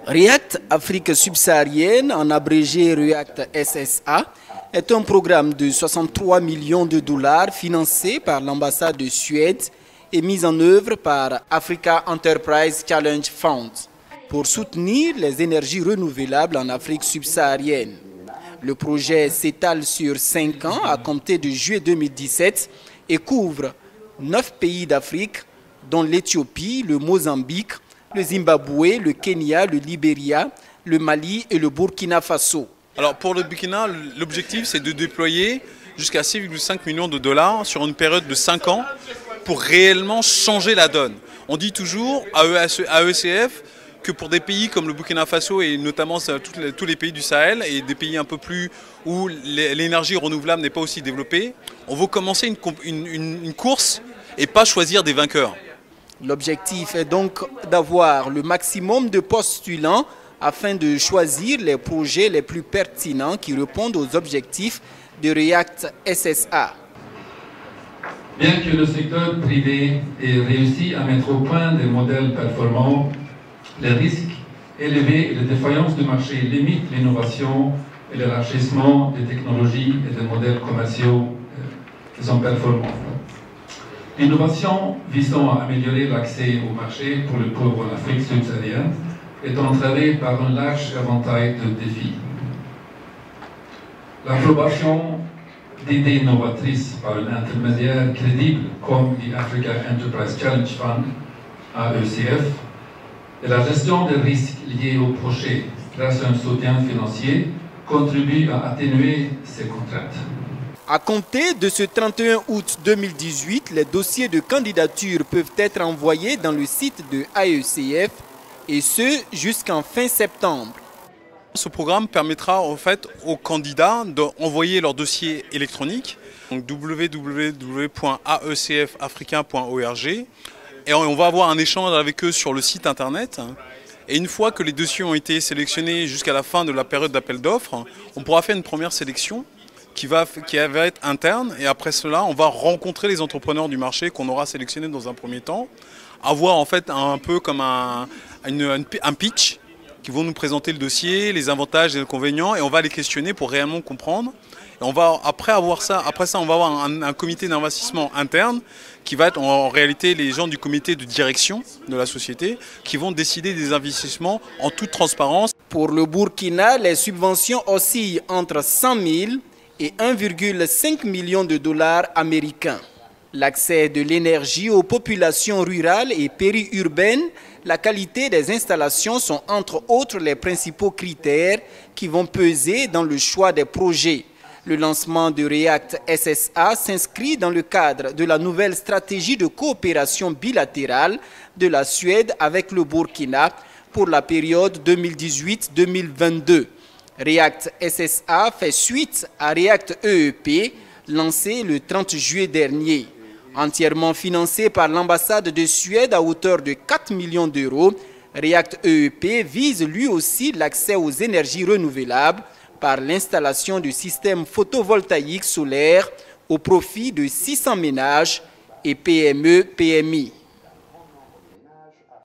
REACT Afrique subsaharienne, en abrégé REACT SSA, est un programme de 63 millions de dollars financé par l'ambassade de Suède et mis en œuvre par Africa Enterprise Challenge Fund pour soutenir les énergies renouvelables en Afrique subsaharienne. Le projet s'étale sur 5 ans à compter de juillet 2017 et couvre 9 pays d'Afrique, dont l'Éthiopie, le Mozambique, le Zimbabwe, le Kenya, le Libéria, le Mali et le Burkina Faso. Alors pour le Burkina, l'objectif c'est de déployer jusqu'à 6,5 millions de dollars sur une période de 5 ans pour réellement changer la donne. On dit toujours à ECF que pour des pays comme le Burkina Faso et notamment tous les pays du Sahel et des pays un peu plus où l'énergie renouvelable n'est pas aussi développée, on veut commencer une course et pas choisir des vainqueurs. L'objectif est donc d'avoir le maximum de postulants afin de choisir les projets les plus pertinents qui répondent aux objectifs de REACT SSA. Bien que le secteur privé ait réussi à mettre au point des modèles performants, les risques élevés et les défaillances du marché limitent l'innovation et l'élargissement des technologies et des modèles commerciaux qui sont performants. L'innovation visant à améliorer l'accès au marché pour les pauvres en Afrique subsaharienne est entravée par un large éventail de défis. L'approbation d'idées novatrices par un intermédiaire crédible comme l'Africa Enterprise Challenge Fund, AECF, et la gestion des risques liés au projet grâce à un soutien financier contribue à atténuer ces contraintes. À compter de ce 31 août 2018, les dossiers de candidature peuvent être envoyés dans le site de AECF et ce jusqu'en fin septembre. Ce programme permettra en fait aux candidats d'envoyer leur dossier électronique, donc www.aecfafricain.org, et on va avoir un échange avec eux sur le site internet. Et une fois que les dossiers ont été sélectionnés jusqu'à la fin de la période d'appel d'offres, on pourra faire une première sélection qui va être interne, et après cela on va rencontrer les entrepreneurs du marché qu'on aura sélectionnés dans un premier temps, avoir en fait un peu comme un pitch qui vont nous présenter le dossier, les avantages et les inconvénients, et on va les questionner pour réellement comprendre. Et on va après ça on va avoir un comité d'investissement interne qui va être en réalité les gens du comité de direction de la société qui vont décider des investissements en toute transparence. Pour le Burkina, les subventions oscillent entre 100 000 et 1,5 million de dollars américains. L'accès de l'énergie aux populations rurales et périurbaines, la qualité des installations sont entre autres les principaux critères qui vont peser dans le choix des projets. Le lancement de REACT SSA s'inscrit dans le cadre de la nouvelle stratégie de coopération bilatérale de la Suède avec le Burkina pour la période 2018-2022. REACT SSA fait suite à REACT EEP, lancé le 30 juillet dernier. Entièrement financé par l'ambassade de Suède à hauteur de 4 millions d'euros, REACT EEP vise lui aussi l'accès aux énergies renouvelables par l'installation de systèmes photovoltaïques solaires au profit de 600 ménages et PME-PMI.